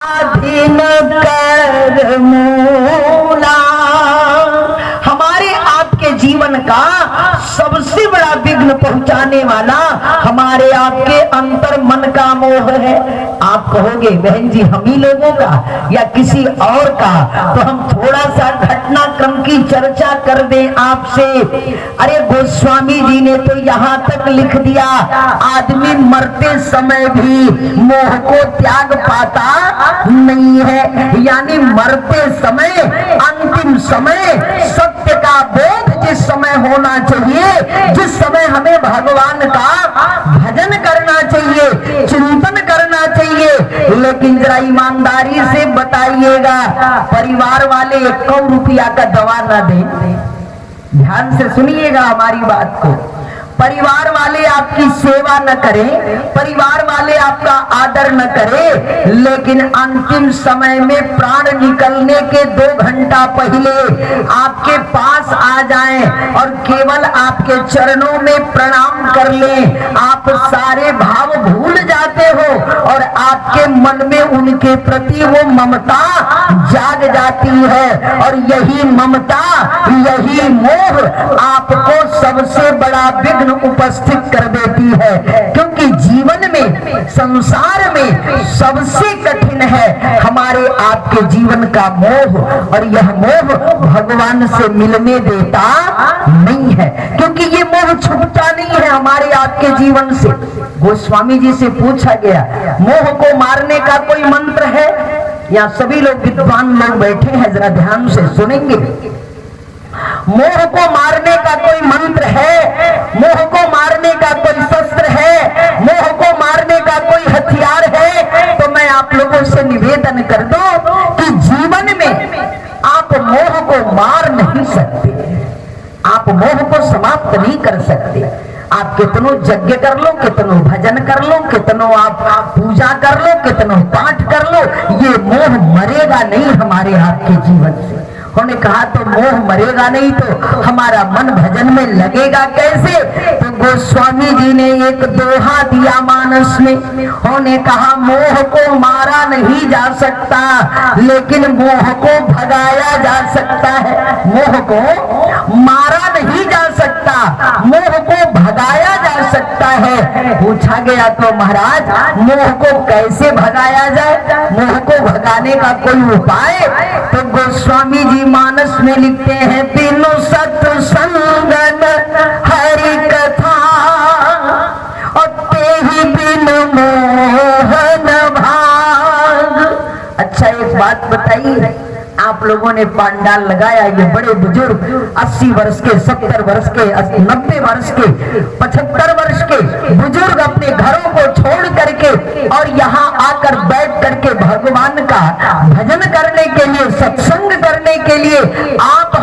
स्वाधीन कर मूला। हमारे आपके जीवन का सबसे बड़ा विघ्न पहुंचाने वाला हमारे आपके अंतर मन का मोह है। आप कहोगे बहन जी हम ही लोगों का या किसी और का, तो हम थोड़ा सा घटनाक्रम की चर्चा कर दें आपसे। अरे गोस्वामी जी ने तो यहाँ तक लिख दिया, आदमी मरते समय भी मोह को त्याग पाता नहीं है। यानी मरते समय, अंतिम समय सत्य का बोध जिस समय होना चाहिए, जिस समय हमें भगवान का भजन करना चाहिए, चिंतन करना चाहिए, लेकिन जरा ईमानदारी से बताइएगा, परिवार वाले 1 रुपया का दवा न दें। ध्यान से सुनिएगा हमारी बात को। परिवार वाले आपकी सेवा न करें, परिवार वाले आपका आदर न करें, लेकिन अंतिम समय में प्राण निकलने के 2 घंटा पहले आपके पास आ जाएं और केवल आपके चरणों में प्रणाम कर लें, आप सारे भाव भूल जाते हो और आपके मन में उनके प्रति वो ममता जाग जाती है। और यही ममता, यही मोह आपको सबसे बड़ा विघ्न उपस्थित कर देती है। क्योंकि जीवन में, संसार में सबसे कठिन है हमारे आपके जीवन का मोह, और यह मोह भगवान से मिलने देता नहीं है, क्योंकि ये मोह छूटता नहीं है हमारे आपके जीवन से। गोस्वामी जी से पूछा गया, मोह को मारने का कोई मंत्र है? यहाँ सभी लोग विद्वान लोग बैठे हैं, जरा ध्यान से सुनेंगे। मोह को मारने का कोई मंत्र है? मोह को मारने का कोई शस्त्र है? मोह को मारने का कोई हथियार है? तो मैं आप लोगों से निवेदन कर दूं कि जीवन में आप मोह को मार नहीं सकते, आप मोह को समाप्त नहीं कर सकते। आप कितनो यज्ञ कर लो, कितनो भजन कर लो, कितनो आप पूजा कर लो, कितनो पाठ कर लो, ये मोह मरेगा नहीं हमारे आपके जीवन से। उन्होंने कहा तो मोह मरेगा नहीं तो हमारा मन भजन में लगेगा कैसे? तो गोस्वामी जी ने एक दोहा दिया मानस में। उन्होंने कहा मोह को मारा नहीं जा सकता, लेकिन मोह को भगाया जा सकता है। मोह को मारा नहीं जा सकता, मोह को भगाया जा सकता है। पूछा गया तो महाराज मोह को कैसे भगाया जाए? मोह को भगाने का कोई उपाय? तो गोस्वामी जी मानस में लिखते हैं, तीनों सत्संगन हरि कथा और तेहि बिन मोहन भाग। अच्छा एक बात बताइए, आप लोगों ने पंडाल लगाया, ये बड़े बुजुर्ग 80 वर्ष के, 70 वर्ष के, 90 वर्ष के, 75 वर्ष के बुजुर्ग अपने घरों को छोड़ करके और यहाँ आकर बैठ करके भगवान का भजन करने के लिए, सत्संग करने के लिए आप